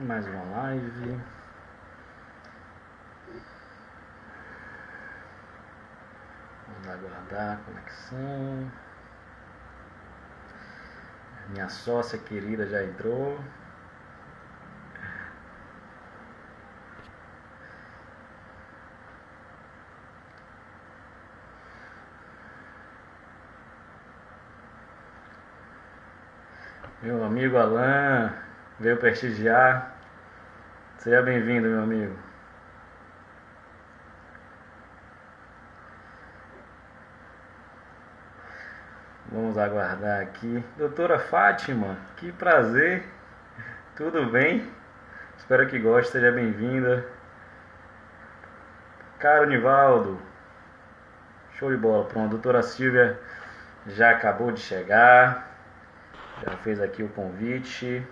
Mais uma live. Vamos aguardar a conexão. Minha sócia querida já entrou. Meu amigo Alan veio prestigiar. Seja bem-vindo, meu amigo. Vamos aguardar aqui. Doutora Fátima, que prazer. Tudo bem? Espero que goste, seja bem-vinda. Caro Nivaldo, show de bola. Pronto, doutora Silvia já acabou de chegar. Já fez aqui o convite.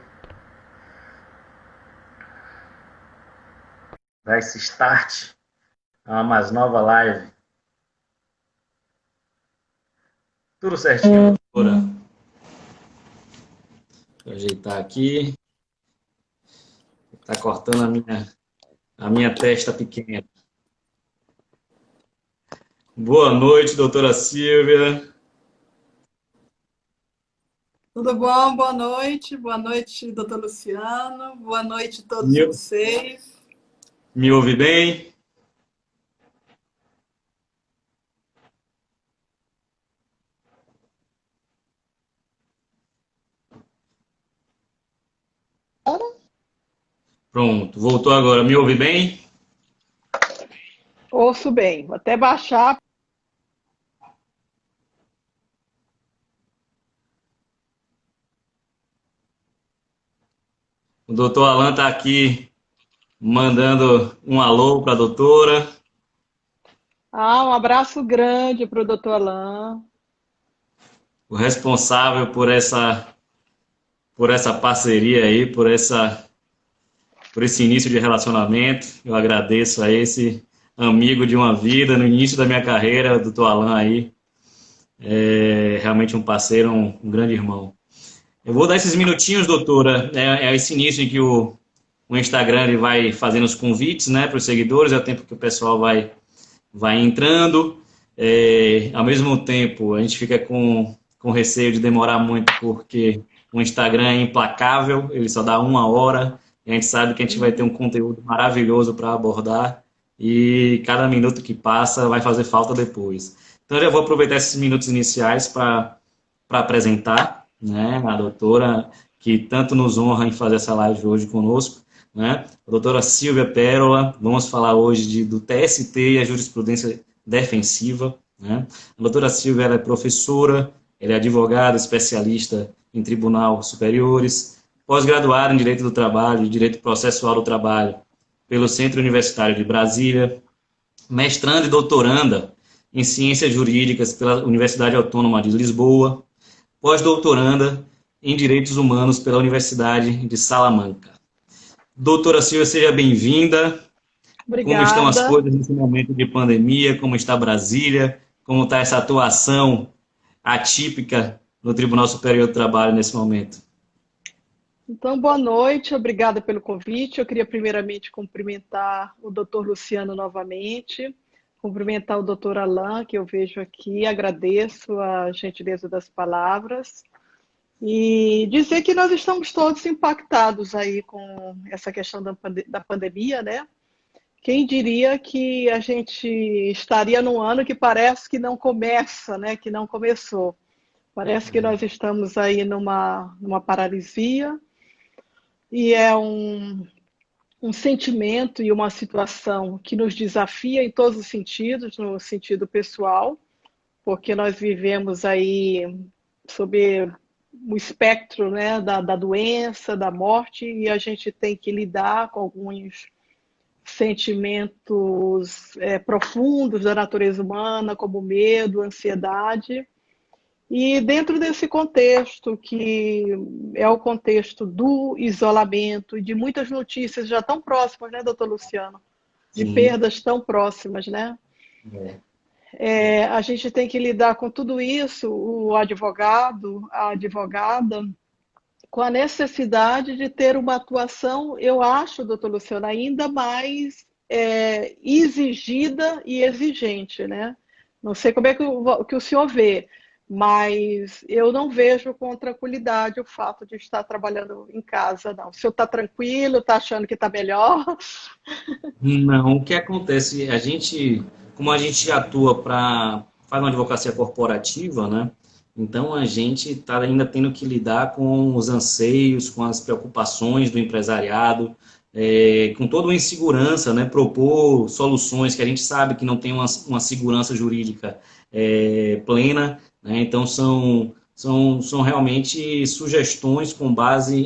Dá esse start a uma mais nova live. Tudo certinho, doutora. Vou ajeitar aqui. Tá cortando a minha testa pequena. Boa noite, doutora Silvia. Tudo bom? Boa noite, doutor Luciano, boa noite a todos Me, vocês. me ouve bem? Pronto, voltou agora. Me ouve bem? Ouço bem, vou até baixar. O doutor Alan está aqui mandando um alô para a doutora. Um abraço grande para o doutor Alain. O responsável por essa parceria aí, por esse início de relacionamento. Eu agradeço a esse amigo de uma vida no início da minha carreira, o doutor Alan aí. É realmente um parceiro, um grande irmão. Eu vou dar esses minutinhos, doutora. É esse início em que o Instagram ele vai fazendo os convites, né, para os seguidores, é o tempo que o pessoal vai entrando. Ao mesmo tempo, a gente fica com receio de demorar muito, porque o Instagram é implacável, ele só dá 1 hora, e a gente sabe que a gente vai ter um conteúdo maravilhoso para abordar, e cada minuto que passa vai fazer falta depois. Então, eu já vou aproveitar esses minutos iniciais para apresentar, né, a doutora que tanto nos honra em fazer essa live hoje conosco, né? A doutora Silvia Pérola. Vamos falar hoje do TST e a jurisprudência defensiva, né? A doutora Silvia ela é professora, ela é advogada, especialista em tribunal superiores, pós-graduada em Direito do Trabalho e Direito Processual do Trabalho pelo Centro Universitário de Brasília, mestranda e doutoranda em Ciências Jurídicas pela Universidade Autônoma de Lisboa, pós-doutoranda em Direitos Humanos pela Universidade de Salamanca. Doutora Silvia, seja bem-vinda. Como estão as Obrigada. coisas nesse momento de pandemia? Como está Brasília? Como está essa atuação atípica no Tribunal Superior do Trabalho nesse momento? Então, boa noite, obrigada pelo convite. Eu queria primeiramente cumprimentar o doutor Luciano novamente, cumprimentar o doutor Alain, que eu vejo aqui, agradeço a gentileza das palavras, e dizer que nós estamos todos impactados aí com essa questão da pandemia, né? Quem diria que a gente estaria num ano que parece que não começa, né? Que não começou. Parece que nós estamos aí numa paralisia e é um sentimento e uma situação que nos desafia em todos os sentidos, no sentido pessoal, porque nós vivemos aí sob o espectro, né, da doença, da morte, e a gente tem que lidar com alguns sentimentos profundos da natureza humana, como medo, ansiedade. E dentro desse contexto, que é o contexto do isolamento e de muitas notícias já tão próximas, né, doutor Luciano? De Sim. perdas tão próximas, né? É. A gente tem que lidar com tudo isso, o advogado, a advogada, com a necessidade de ter uma atuação, eu acho, doutor Luciano, ainda mais exigida e exigente, né? Não sei como é que o senhor vê, mas eu não vejo com tranquilidade o fato de estar trabalhando em casa, não. O senhor está tranquilo, está achando que está melhor? Não, o que acontece, como a gente atua para, faz uma advocacia corporativa, né? Então a gente está ainda tendo que lidar com os anseios, com as preocupações do empresariado, com toda uma insegurança, né? Propor soluções que a gente sabe que não tem uma segurança jurídica plena, né? Então são realmente sugestões com base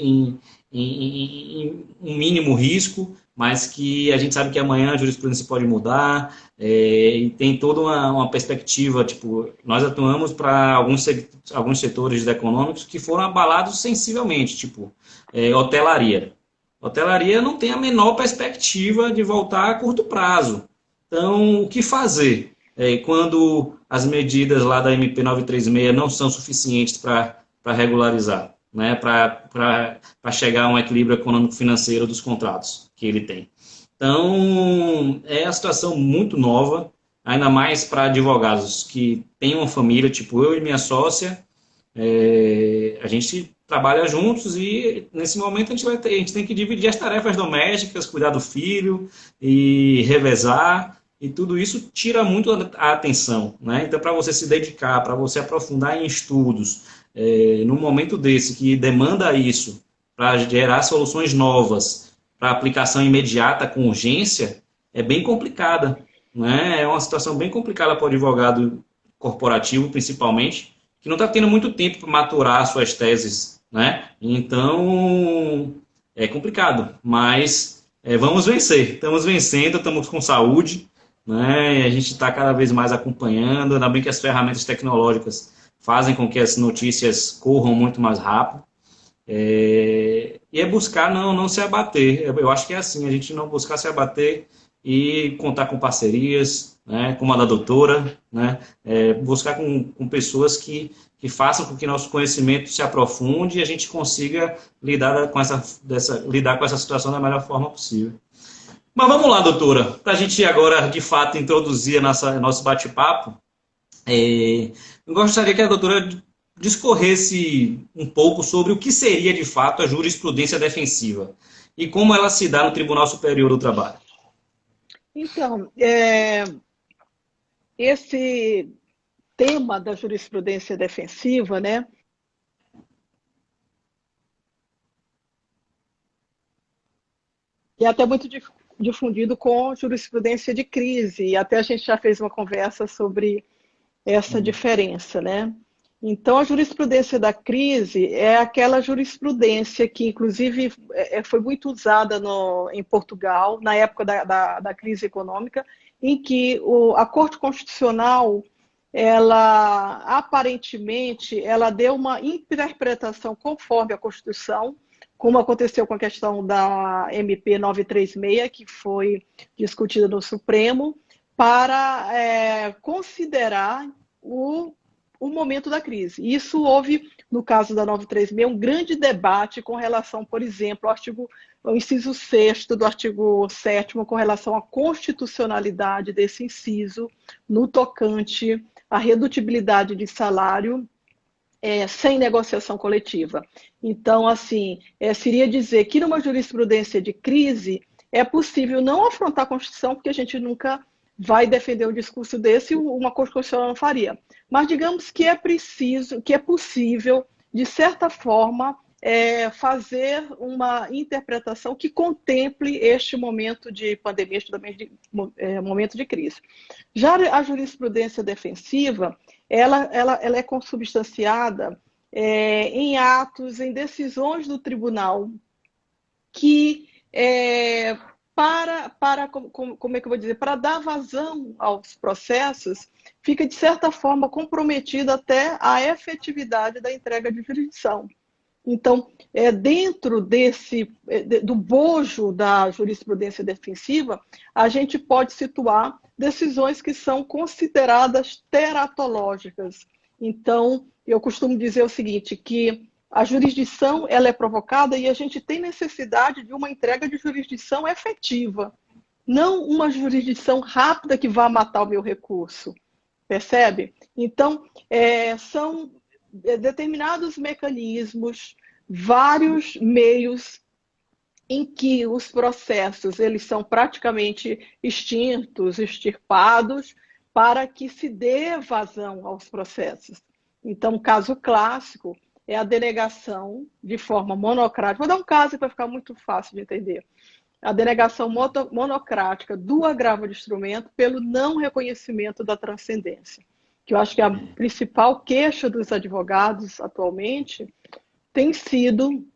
em um mínimo risco, mas que a gente sabe que amanhã a jurisprudência pode mudar, e tem toda uma perspectiva, tipo, nós atuamos para alguns setores econômicos que foram abalados sensivelmente, tipo, hotelaria. Hotelaria não tem a menor perspectiva de voltar a curto prazo. Então, o que fazer quando as medidas lá da MP 936 não são suficientes para regularizar, né, para chegar a um equilíbrio econômico-financeiro dos contratos que ele tem? Então, é uma situação muito nova, ainda mais para advogados que têm uma família, tipo eu e minha sócia, a gente trabalha juntos e nesse momento a gente tem que dividir as tarefas domésticas, cuidar do filho e revezar, e tudo isso tira muito a atenção, né? Então, para você se dedicar, para você aprofundar em estudos, num momento desse que demanda isso, para gerar soluções novas, para aplicação imediata com urgência, é bem complicada, né? É uma situação bem complicada para o advogado corporativo, principalmente, que não está tendo muito tempo para maturar suas teses, né? Então, é complicado, mas vamos vencer. Estamos vencendo, estamos com saúde, né? E a gente está cada vez mais acompanhando, ainda bem que as ferramentas tecnológicas fazem com que as notícias corram muito mais rápido. E é buscar não se abater. Eu acho que é assim, a gente não buscar se abater e contar com parcerias, né, como a da doutora, né, buscar com pessoas que façam com que nosso conhecimento se aprofunde e a gente consiga lidar com essa situação da melhor forma possível. Mas vamos lá, doutora, para a gente agora, de fato, introduzir nosso bate-papo, eu gostaria que a doutora discorresse um pouco sobre o que seria, de fato, a jurisprudência defensiva e como ela se dá no Tribunal Superior do Trabalho. Então, esse tema da jurisprudência defensiva, né, é até muito difundido com jurisprudência de crise, e até a gente já fez uma conversa sobre essa diferença, né? Então, a jurisprudência da crise é aquela jurisprudência que, inclusive, foi muito usada em Portugal, na época da crise econômica, em que a Corte Constitucional, ela, aparentemente, ela deu uma interpretação conforme a Constituição, como aconteceu com a questão da MP 936, que foi discutida no Supremo, para considerar o momento da crise. Isso houve, no caso da 936, um grande debate com relação, por exemplo, ao inciso 6º do artigo 7º, com relação à constitucionalidade desse inciso no tocante à redutibilidade de salário sem negociação coletiva. Então, assim, seria dizer que numa jurisprudência de crise é possível não afrontar a Constituição, porque a gente nunca vai defender um discurso desse, uma Corte Constitucional não faria. Mas digamos que é possível, de certa forma, fazer uma interpretação que contemple este momento de pandemia, este momento de crise. Já a jurisprudência defensiva, ela é consubstanciada em atos, em decisões do tribunal que como é que eu vou dizer, para dar vazão aos processos, fica, de certa forma, comprometida até a efetividade da entrega de jurisdição. Então, dentro do bojo da jurisprudência defensiva, a gente pode situar decisões que são consideradas teratológicas. Então, eu costumo dizer o seguinte, que a jurisdição ela é provocada e a gente tem necessidade de uma entrega de jurisdição efetiva, não uma jurisdição rápida que vá matar o meu recurso, percebe? Então, são determinados mecanismos, vários meios em que os processos eles são praticamente extintos, extirpados, para que se dê vazão aos processos. Então, um caso clássico é a denegação de forma monocrática. Vou dar um caso para ficar muito fácil de entender. A denegação monocrática do agravo de instrumento pelo não reconhecimento da transcendência, que eu acho que a principal queixa dos advogados atualmente tem sido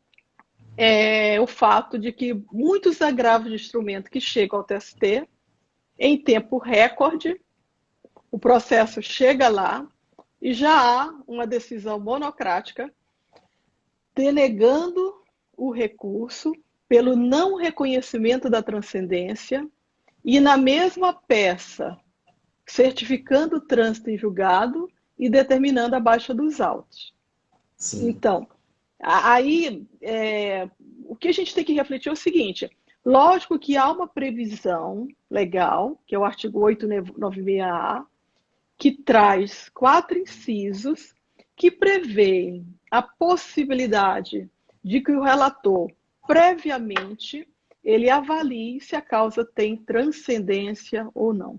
o fato de que muitos agravos de instrumento que chegam ao TST, em tempo recorde, o processo chega lá e já há uma decisão monocrática denegando o recurso pelo não reconhecimento da transcendência e na mesma peça certificando o trânsito em julgado e determinando a baixa dos autos. Sim. Então, aí o que a gente tem que refletir é o seguinte: lógico que há uma previsão legal, que é o artigo 896-A, que traz 4 incisos que prevêem a possibilidade de que o relator, previamente, ele avalie se a causa tem transcendência ou não,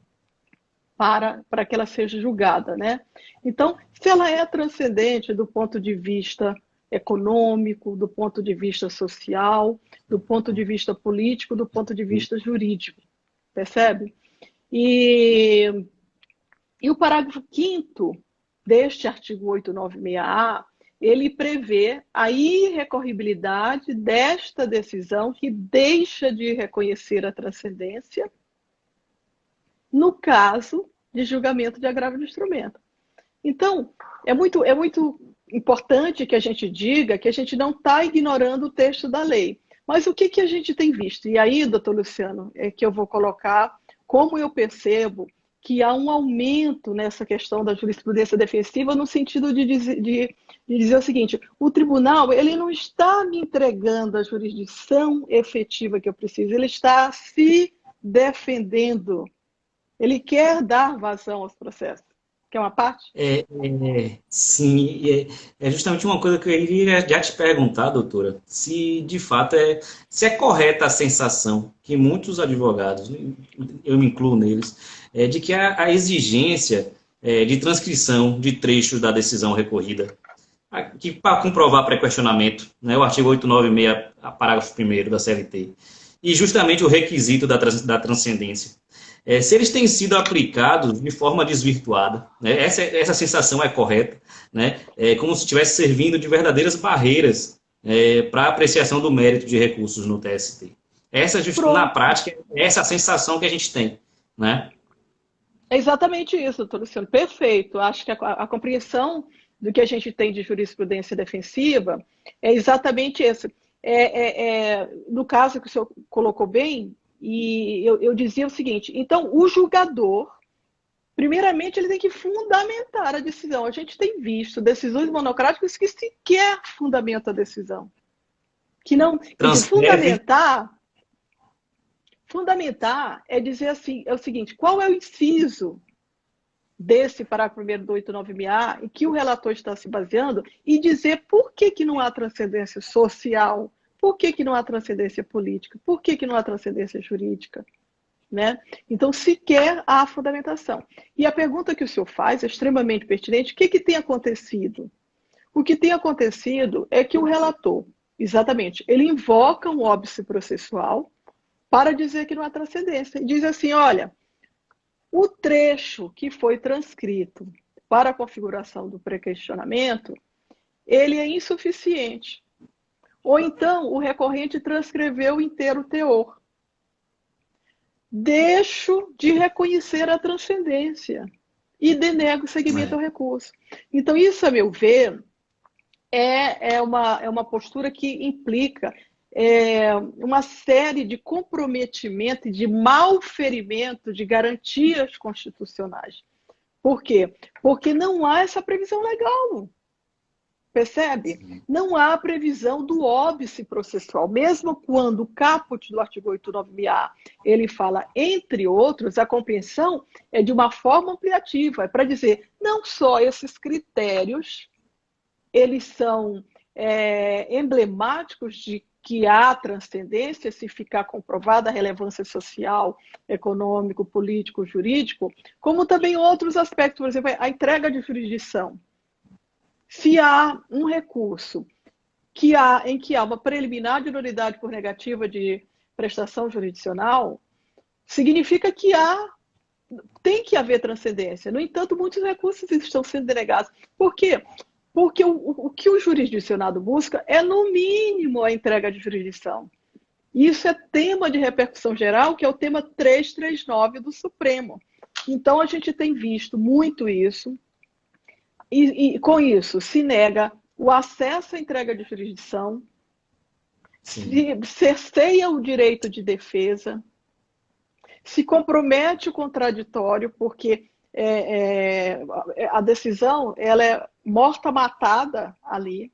para que ela seja julgada, né? Então, se ela é transcendente do ponto de vista econômico, do ponto de vista social, do ponto de vista político, do ponto de vista jurídico, percebe? E o parágrafo 5º deste artigo 896-A, ele prevê a irrecorribilidade desta decisão que deixa de reconhecer a transcendência no caso de julgamento de agravo de instrumento. Então, é muito importante que a gente diga que a gente não está ignorando o texto da lei. Mas o que a gente tem visto? E aí, doutor Luciano, é que eu vou colocar como eu percebo que há um aumento nessa questão da jurisprudência defensiva no sentido de dizer o seguinte: o tribunal ele não está me entregando a jurisdição efetiva que eu preciso, ele está se defendendo. Ele quer dar vazão aos processos. Quer uma parte? Sim, é justamente uma coisa que eu iria já te perguntar, doutora, se de fato se é correta a sensação que muitos advogados, eu me incluo neles, de que a exigência de transcrição de trechos da decisão recorrida, que para comprovar pré-questionamento, né, o artigo 896, parágrafo 1º da CLT, e justamente o requisito da transcendência, se eles têm sido aplicados de forma desvirtuada, né? Essa sensação é correta, né? Como se estivesse servindo de verdadeiras barreiras para a apreciação do mérito de recursos no TST. Na prática, essa é a sensação que a gente tem, né? É exatamente isso, doutor Luciano. Perfeito. Acho que a compreensão do que a gente tem de jurisprudência defensiva é exatamente esse. No caso que o senhor colocou bem, e eu dizia o seguinte: então, o julgador, primeiramente, ele tem que fundamentar a decisão. A gente tem visto decisões monocráticas que sequer fundamentam a decisão. Fundamentar é dizer assim, é o seguinte: qual é o inciso desse parágrafo 1º do 896-A em que o relator está se baseando e dizer por que não há transcendência social, por que não há transcendência política, por que não há transcendência jurídica, né? Então, sequer há fundamentação. E a pergunta que o senhor faz é extremamente pertinente. O que tem acontecido? O que tem acontecido é que o relator, exatamente, ele invoca um óbice processual para dizer que não há transcendência. E diz assim: olha, o trecho que foi transcrito para a configuração do pré-questionamento, ele é insuficiente. Ou então, o recorrente transcreveu inteiro o teor. Deixo de reconhecer a transcendência e denego o seguimento ao recurso. Então, isso, a meu ver, é uma postura que implica uma série de comprometimento e de malferimento de garantias constitucionais. Por quê? Porque não há essa previsão legal. Percebe? Não há previsão do óbice processual. Mesmo quando o caput do artigo 896A ele fala entre outros, a compreensão é de uma forma ampliativa. É para dizer, não só esses critérios, eles são emblemáticos de que há transcendência, se ficar comprovada a relevância social, econômico, político, jurídico, como também outros aspectos, por exemplo, a entrega de jurisdição. Se há um recurso em que há uma preliminar de nulidade por negativa de prestação jurisdicional, significa que tem que haver transcendência. No entanto, muitos recursos estão sendo denegados. Por quê? Porque o que o jurisdicionado busca é, no mínimo, a entrega de jurisdição. Isso é tema de repercussão geral, que é o tema 339 do Supremo. Então, a gente tem visto muito isso. E com isso, se nega o acesso à entrega de jurisdição, se cerceia o direito de defesa, se compromete o contraditório, porque a decisão ela é morta-matada ali,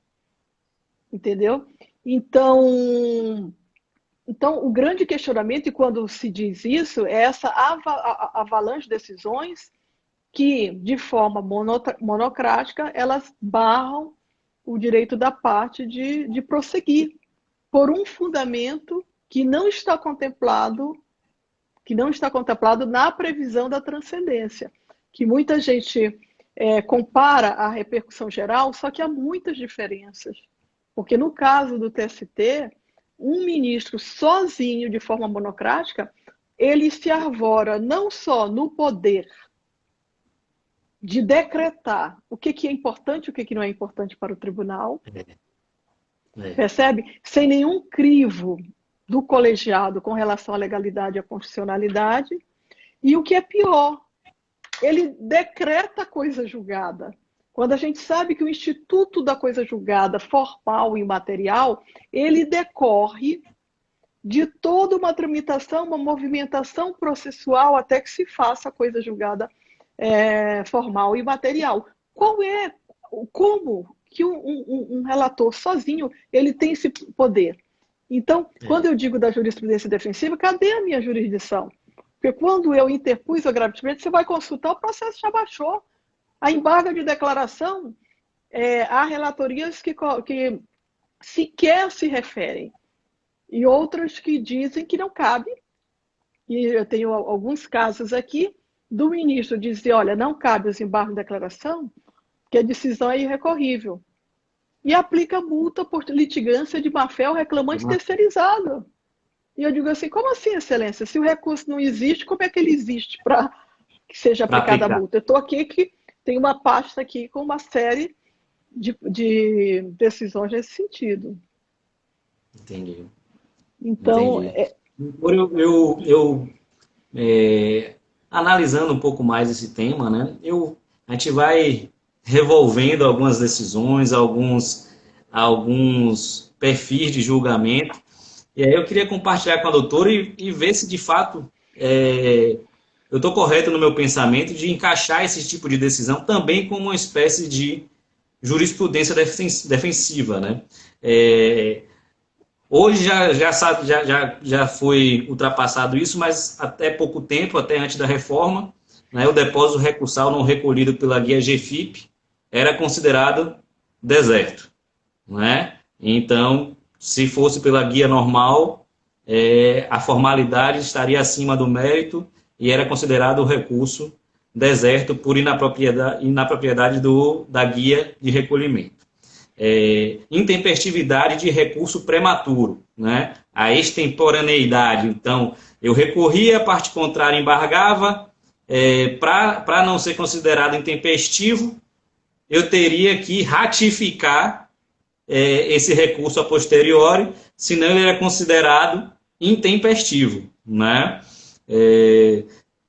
entendeu? Então, o grande questionamento, e quando se diz isso, é essa avalanche de decisões que, de forma monocrática, elas barram o direito da parte de prosseguir, por um fundamento que não está contemplado na previsão da transcendência, que muita gente compara a repercussão geral, só que há muitas diferenças. Porque no caso do TST, um ministro sozinho, de forma monocrática, ele se arvora não só no poder de decretar o que é importante e o que não é importante para o tribunal, percebe? Sem nenhum crivo do colegiado com relação à legalidade e à constitucionalidade, e o que é pior, ele decreta a coisa julgada. Quando a gente sabe que o instituto da coisa julgada, formal e material, ele decorre de toda uma tramitação, uma movimentação processual até que se faça a coisa julgada formal e material. Como que um relator sozinho ele tem esse poder? Então, quando eu digo da jurisprudência defensiva, cadê a minha jurisdição? Porque quando eu interpus o agravamento, você vai consultar, o processo já baixou. A embargo de declaração, há relatorias que sequer se referem, e outras que dizem que não cabe. E eu tenho alguns casos aqui do ministro dizer, olha, não cabe os embargos de declaração, que a decisão é irrecorrível. E aplica multa por litigância de má-fé ao reclamante terceirizado. E eu digo assim, como assim, excelência? Se o recurso não existe, como é que ele existe para que seja aplicada a multa? Eu estou aqui que tem uma pasta aqui com uma série de decisões nesse sentido. Entendi. Então, analisando um pouco mais esse tema, né? A gente vai revolvendo algumas decisões, alguns perfis de julgamento, e aí eu queria compartilhar com a doutora e ver se de fato eu estou correto no meu pensamento de encaixar esse tipo de decisão também como uma espécie de jurisprudência defensiva, né? Hoje já foi ultrapassado isso, mas até pouco tempo, até antes da reforma, né, o depósito recursal não recolhido pela guia GFIP era considerado deserto, né? Então, se fosse pela guia normal, a formalidade estaria acima do mérito e era considerado o recurso deserto por inapropriedade da guia de recolhimento. Intempestividade de recurso prematuro, né? A extemporaneidade. Então, eu recorria, a parte contrária embargava, para não ser considerado intempestivo, eu teria que ratificar esse recurso a posteriori, senão ele era considerado intempestivo, né?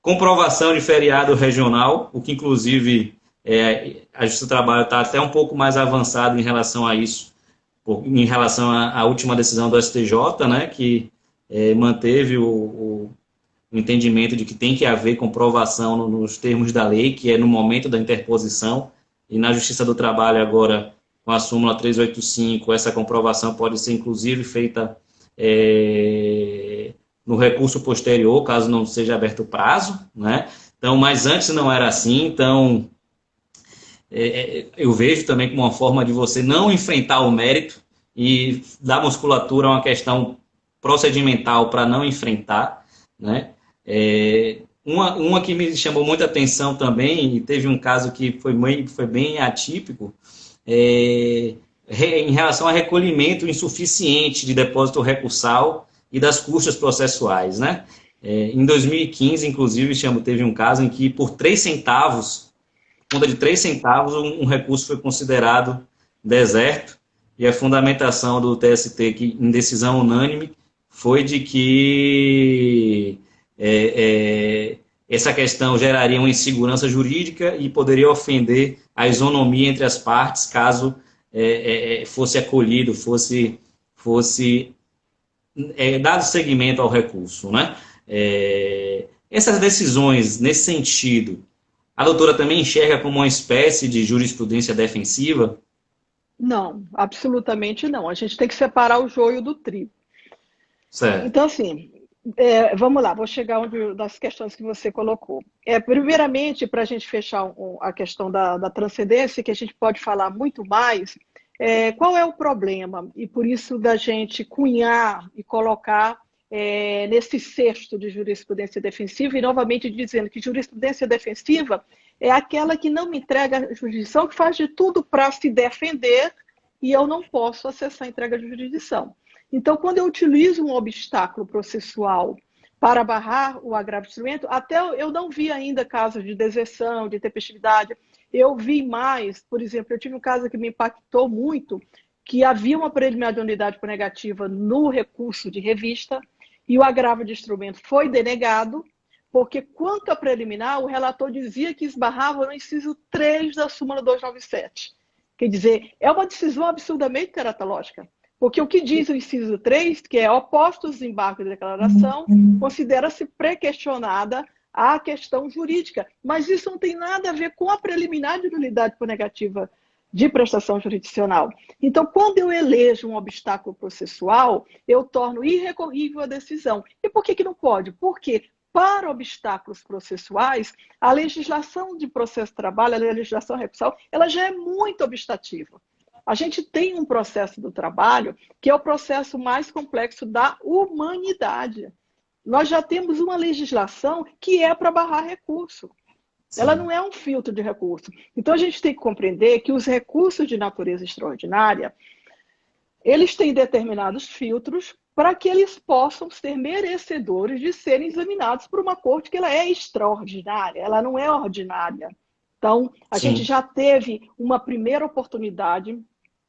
Comprovação de feriado regional, o que inclusive a Justiça do Trabalho está até um pouco mais avançado em relação a isso, em relação à última decisão do STJ, né, que manteve o entendimento de que tem que haver comprovação nos termos da lei, que é no momento da interposição, e na Justiça do Trabalho agora com a súmula 385, essa comprovação pode ser, inclusive, feita no recurso posterior, caso não seja aberto o prazo, né? Então, mas antes não era assim, então eu vejo também como uma forma de você não enfrentar o mérito e da musculatura uma questão procedimental para não enfrentar, né? Uma que me chamou muita atenção também, e teve um caso que foi bem atípico, em relação a recolhimento insuficiente de depósito recursal e das custas processuais, né? Em 2015, inclusive, teve um caso em que por 3 centavos, conta de 3 centavos, um recurso foi considerado deserto, e a fundamentação do TST, que, em decisão unânime, foi de que essa questão geraria uma insegurança jurídica e poderia ofender a isonomia entre as partes, caso fosse acolhido, fosse dado seguimento ao recurso, né? Essas decisões, nesse sentido, a doutora também enxerga como uma espécie de jurisprudência defensiva? Não, absolutamente não. A gente tem que separar o joio do trigo. Certo. Então, assim, vamos lá, vou chegar onde das questões que você colocou. Primeiramente, para a gente fechar a questão da transcendência, que a gente pode falar muito mais, qual é o problema? E por isso da gente cunhar e colocar nesse cesto de jurisprudência defensiva, e novamente dizendo que jurisprudência defensiva é aquela que não me entrega a jurisdição, que faz de tudo para se defender e eu não posso acessar a entrega de jurisdição. Então, quando eu utilizo um obstáculo processual para barrar o agravo de instrumento, até eu não vi ainda casos de deserção, de intempestividade. Eu vi mais, por exemplo, eu tive um caso que me impactou muito, que havia uma preliminar de unidade por negativa no recurso de revista e o agravo de instrumento foi denegado, porque quanto à preliminar, o relator dizia que esbarrava no inciso 3 da súmula 297. Quer dizer, é uma decisão absurdamente teratológica. Porque o que diz o inciso 3, que é oposto aos embargos de declaração, considera-se pré-questionada a questão jurídica. Mas isso não tem nada a ver com a preliminar de nulidade por negativa de prestação jurisdicional. Então, quando eu elejo um obstáculo processual, eu torno irrecorrível a decisão. E por que não pode? Porque, para obstáculos processuais, a legislação de processo de trabalho, a legislação recursal, ela já é muito obstativa. A gente tem um processo do trabalho que é o processo mais complexo da humanidade. Nós já temos uma legislação que é para barrar recurso. Sim. Ela não é um filtro de recurso. Então, a gente tem que compreender que os recursos de natureza extraordinária, eles têm determinados filtros para que eles possam ser merecedores de serem examinados por uma corte que ela é extraordinária, ela não é ordinária. Então, a Sim. gente já teve uma primeira oportunidade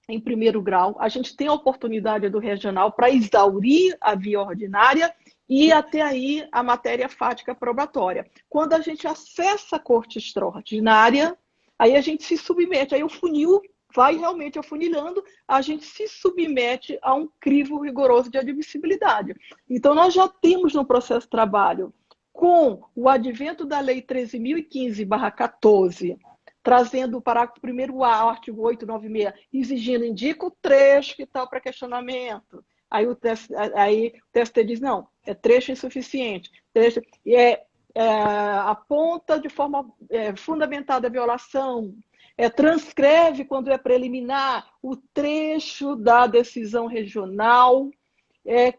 em primeiro grau, a gente tem a oportunidade do regional para exaurir a via ordinária e até aí a matéria fática probatória. Quando a gente acessa a corte extraordinária, aí a gente se submete, aí o funil vai realmente afunilando, a gente se submete a um crivo rigoroso de admissibilidade. Então, nós já temos no processo de trabalho, com o advento da Lei 13.015/14, trazendo o parágrafo 1º-A, artigo 896, exigindo, indica o trecho que está para questionamento. Aí o TST diz, não, é trecho insuficiente. Trecho, aponta de forma fundamentada a violação, transcreve, quando é preliminar, o trecho da decisão regional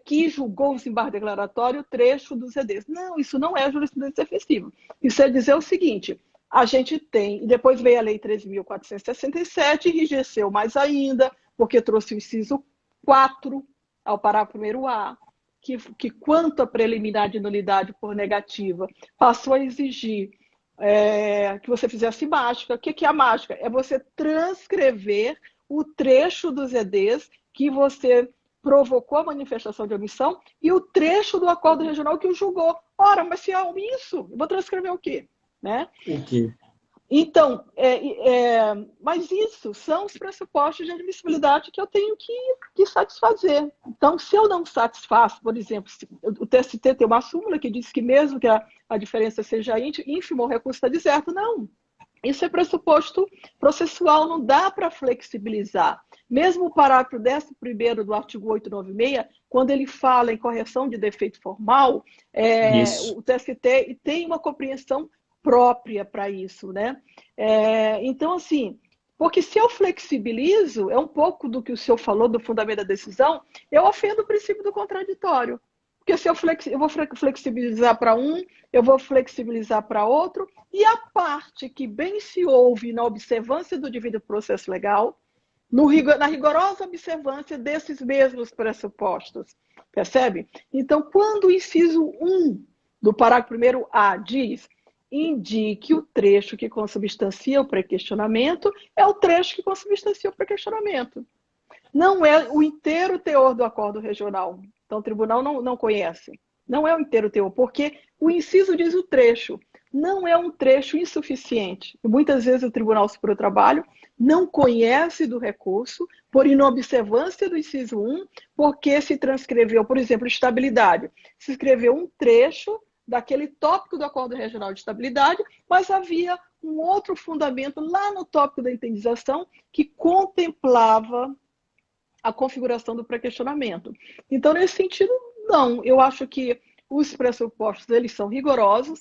que julgou o desembargo declaratório, o trecho dos EDs. Não, isso não é jurisprudência defensiva. Isso é dizer o seguinte... A gente tem, e depois veio a Lei 13.467, enrijeceu mais ainda, porque trouxe o inciso 4 ao parágrafo 1º-A, que quanto à preliminar de nulidade por negativa, passou a exigir que você fizesse mágica. O que é a mágica? É você transcrever o trecho dos EDs que você provocou a manifestação de omissão e o trecho do acordo regional que o julgou. Ora, mas se é isso, eu vou transcrever o quê? Né? Okay. Então, mas isso são os pressupostos de admissibilidade que eu tenho que satisfazer. Então, se eu não satisfaço, por exemplo, o TST tem uma súmula que diz que mesmo que a diferença seja ínfima, o recurso está deserto. Não. Isso é pressuposto processual, não dá para flexibilizar. Mesmo o parágrafo 11º do artigo 896, quando ele fala em correção de defeito formal, o TST tem uma compreensão própria para isso, né? Então, assim, porque se eu flexibilizo, é um pouco do que o senhor falou do fundamento da decisão, eu ofendo o princípio do contraditório. Porque se eu vou flexibilizar para um, eu vou flexibilizar para outro, e a parte que bem se ouve na observância do devido processo legal, na rigorosa observância desses mesmos pressupostos. Percebe? Então, quando o inciso 1 do parágrafo 1º-A diz: indique o trecho que consubstancia o pré-questionamento, é o trecho que consubstancia o pré-questionamento. Não é o inteiro teor do acordo regional. Então, o tribunal não conhece. Não é o inteiro teor, porque o inciso diz o trecho. Não é um trecho insuficiente. E muitas vezes o Tribunal Superior do Trabalho não conhece do recurso, por inobservância do inciso 1, porque se transcreveu, por exemplo, estabilidade. Se escreveu um trecho daquele tópico do Acordo Regional de Estabilidade, mas havia um outro fundamento lá no tópico da indenização que contemplava a configuração do pré-questionamento. Então, nesse sentido, não. Eu acho que os pressupostos, eles são rigorosos.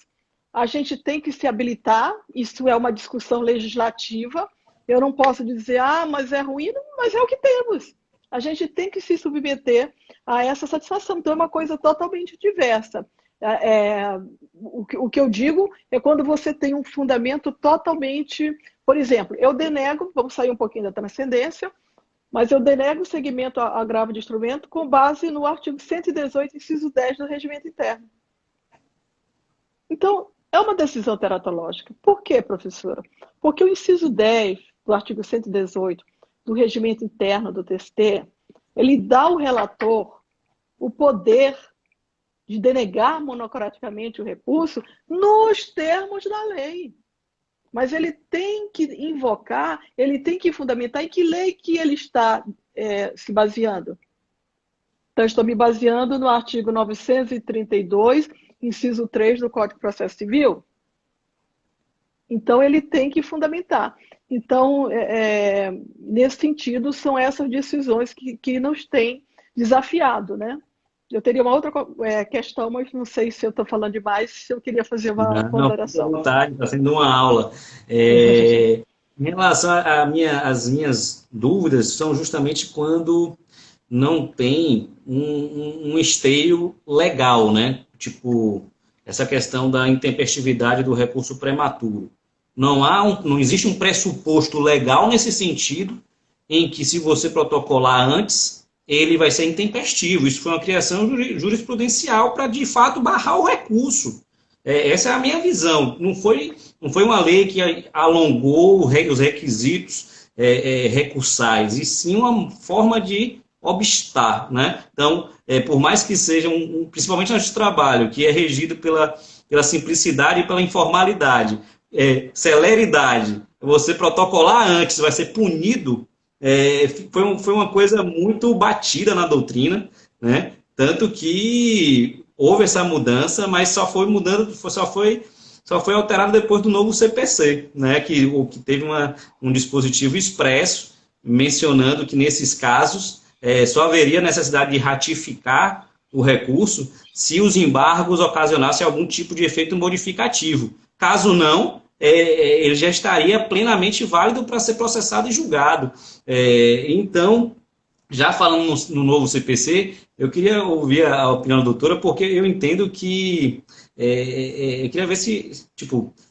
A gente tem que se habilitar. Isso é uma discussão legislativa. Eu não posso dizer, mas é ruim, mas é o que temos. A gente tem que se submeter a essa satisfação. Então, é uma coisa totalmente diversa. O que eu digo é quando você tem um fundamento totalmente... Por exemplo, eu denego, vamos sair um pouquinho da transcendência, mas eu denego o segmento a agravo de instrumento com base no artigo 118, inciso 10 do Regimento Interno. Então, é uma decisão teratológica. Por quê, professora? Porque o inciso 10 do artigo 118 do Regimento Interno do TST, ele dá ao relator o poder de denegar monocraticamente o recurso nos termos da lei. Mas ele tem que invocar, ele tem que fundamentar em que lei que ele está se baseando. Então, estou me baseando no artigo 932, inciso 3 do Código de Processo Civil. Então, ele tem que fundamentar. Então, nesse sentido, são essas decisões que nos têm desafiado, né? Eu teria uma outra questão, mas não sei se eu estou falando demais, se eu queria fazer uma ponderação. Não, à vontade, está sendo uma aula. Em relação às minhas dúvidas, são justamente quando não tem um esteio legal, né? Tipo, essa questão da intempestividade do recurso prematuro. Não existe um pressuposto legal nesse sentido, em que se você protocolar antes, ele vai ser intempestivo. Isso foi uma criação jurisprudencial para, de fato, barrar o recurso. Essa é a minha visão. Não foi uma lei que alongou os requisitos recursais, e sim uma forma de obstar, né? Então, por mais que seja, principalmente no trabalho, que é regido pela simplicidade e pela informalidade, celeridade, você protocolar antes vai ser punido, foi uma coisa muito batida na doutrina, né? Tanto que houve essa mudança, mas só foi alterado depois do novo CPC, né? Que teve um dispositivo expresso mencionando que nesses casos só haveria necessidade de ratificar o recurso se os embargos ocasionassem algum tipo de efeito modificativo. Caso não, ele já estaria plenamente válido para ser processado e julgado. Então, já falando no novo CPC, eu queria ouvir a opinião da doutora, porque eu entendo que... eu queria ver se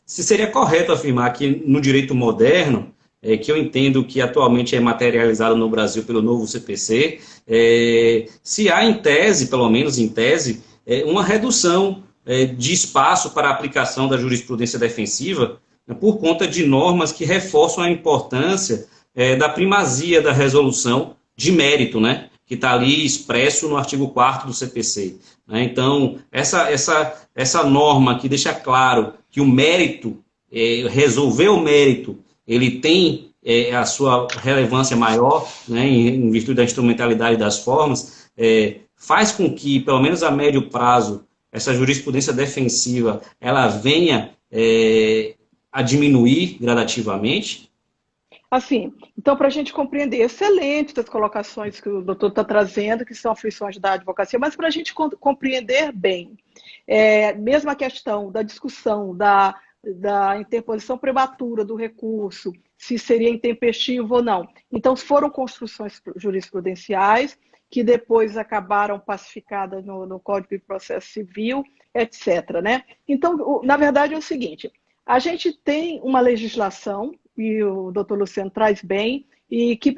seria correto afirmar que no direito moderno, que eu entendo que atualmente é materializado no Brasil pelo novo CPC, se há em tese, pelo menos em tese, uma redução de espaço para a aplicação da jurisprudência defensiva, né, por conta de normas que reforçam a importância da primazia da resolução de mérito, né, que está ali expresso no artigo 4º do CPC. Né? Então, essa norma que deixa claro que o mérito, resolver o mérito, ele tem a sua relevância maior, né, em virtude da instrumentalidade das formas, faz com que, pelo menos a médio prazo, essa jurisprudência defensiva ela venha a diminuir gradativamente? Assim, então, para a gente compreender, excelente as colocações que o doutor está trazendo, que são aflições da advocacia, mas para a gente compreender bem, mesmo a questão da discussão da interposição prematura do recurso, se seria intempestivo ou não. Então, foram construções jurisprudenciais que depois acabaram pacificadas no Código de Processo Civil, etc., né? Então, na verdade, é o seguinte, a gente tem uma legislação, e o doutor Luciano traz bem, e que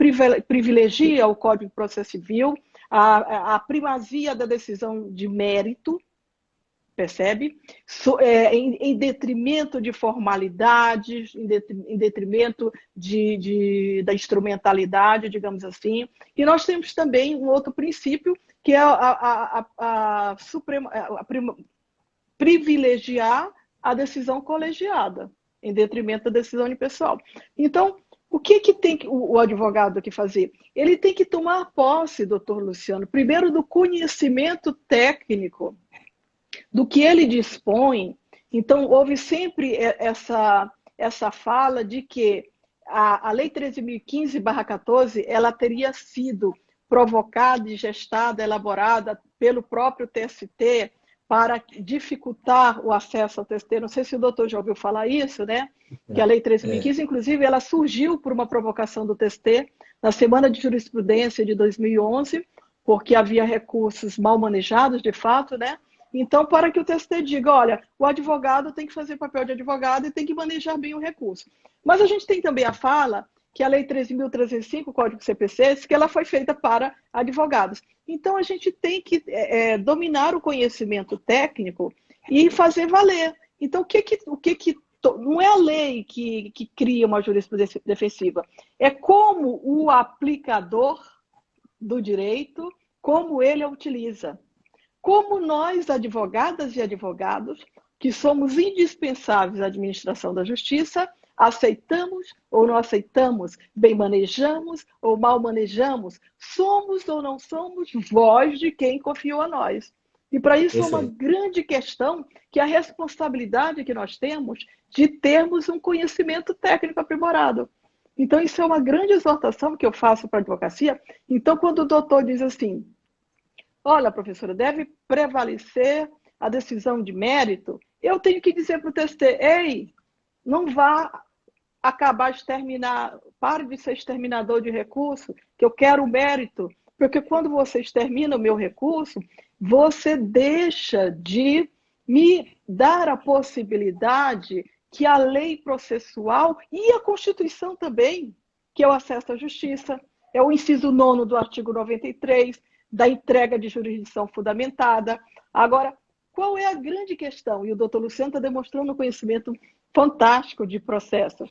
privilegia o Código de Processo Civil, a primazia da decisão de mérito, percebe? Em detrimento de formalidades, em detrimento da instrumentalidade, digamos assim. E nós temos também um outro princípio, que é privilegiar a decisão colegiada, em detrimento da decisão unipessoal. Então, o que tem o advogado que fazer? Ele tem que tomar posse, doutor Luciano, primeiro do conhecimento técnico, do que ele dispõe. Então, houve sempre essa fala de que a Lei 13.015/14, ela teria sido provocada e gestada, elaborada pelo próprio TST para dificultar o acesso ao TST. Não sei se o doutor já ouviu falar isso, né? Que a Lei 13.015, inclusive, ela surgiu por uma provocação do TST na Semana de Jurisprudência de 2011, porque havia recursos mal manejados, de fato, né? Então, para que o TST diga, olha, o advogado tem que fazer papel de advogado e tem que manejar bem o recurso. Mas a gente tem também a fala que a Lei 13.305, o Código CPC, que ela foi feita para advogados. Então, a gente tem que dominar o conhecimento técnico e fazer valer. Então, não é a lei que cria uma jurisprudência defensiva, é como o aplicador do direito, como ele a utiliza. Como nós, advogadas e advogados, que somos indispensáveis à administração da justiça, aceitamos ou não aceitamos, bem manejamos ou mal manejamos, somos ou não somos voz de quem confiou a nós. E para isso é uma grande questão, que é a responsabilidade que nós temos de termos um conhecimento técnico aprimorado. Então, isso é uma grande exortação que eu faço para a advocacia. Então, quando o doutor diz assim, olha, professora, deve prevalecer a decisão de mérito, eu tenho que dizer para o TST, ei, não vá acabar pare de ser exterminador de recurso, que eu quero o mérito, porque quando você extermina o meu recurso, você deixa de me dar a possibilidade que a lei processual e a Constituição também, que é o acesso à justiça, é o inciso 9º do artigo 93, da entrega de jurisdição fundamentada. Agora, qual é a grande questão? E o doutor Luciano está demonstrando um conhecimento fantástico de processos.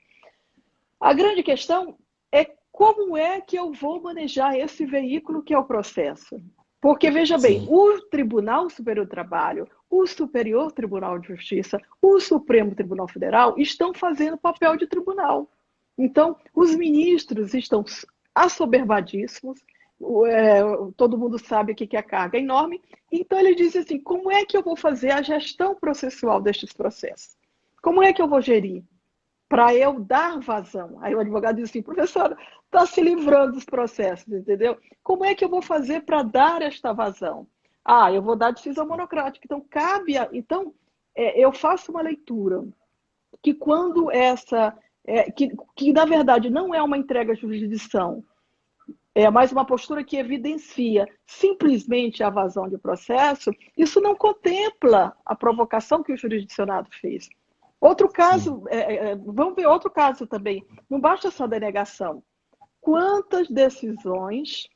A grande questão é como é que eu vou manejar esse veículo que é o processo. Porque, veja bem, o Tribunal Superior do Trabalho, o Superior Tribunal de Justiça, o Supremo Tribunal Federal estão fazendo papel de tribunal. Então, os ministros estão assoberbadíssimos, todo mundo sabe o que é a carga enorme. Então, ele diz assim, como é que eu vou fazer a gestão processual destes processos? Como é que eu vou gerir? Para eu dar vazão. Aí o advogado diz assim, professora, está se livrando dos processos, entendeu? Como é que eu vou fazer para dar esta vazão? Eu vou dar decisão monocrática. Então, eu faço uma leitura que quando que na verdade não é uma entrega à jurisdição, é mais uma postura que evidencia simplesmente a vazão de processo, isso não contempla a provocação que o jurisdicionado fez. Outro caso, vamos ver outro caso também, não basta só denegação. Quantas decisões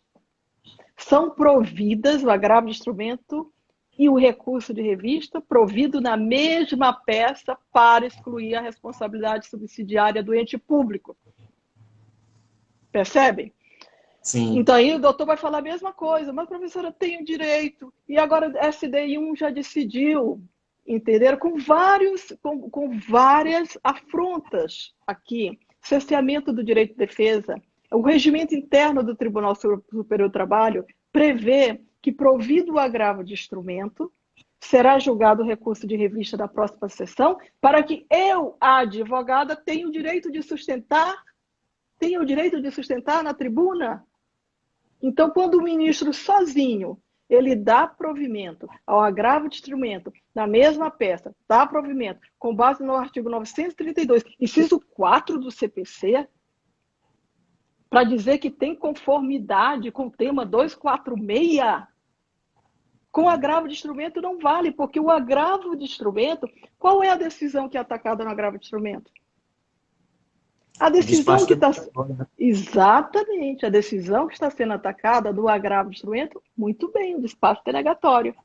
são providas, o agravo de instrumento e o recurso de revista, provido na mesma peça para excluir a responsabilidade subsidiária do ente público? Percebem? Sim. Então aí o doutor vai falar a mesma coisa, mas professora, tem o direito, e agora SDI1 já decidiu, entenderam? Com várias afrontas aqui, cerceamento do direito de defesa. O regimento interno do Tribunal Superior do Trabalho prevê que, provido o agravo de instrumento, será julgado o recurso de revista da próxima sessão, para que eu, a advogada, tenha o direito de sustentar na tribuna. Então, quando o ministro sozinho, ele dá provimento ao agravo de instrumento na mesma peça, dá provimento com base no artigo 932, inciso 4 do CPC, para dizer que tem conformidade com o tema 246, com agravo de instrumento não vale, porque o agravo de instrumento, qual é a decisão que é atacada no agravo de instrumento? A decisão que está... Exatamente, a decisão que está sendo atacada do agravo de instrumento, muito bem, o despacho denegatório.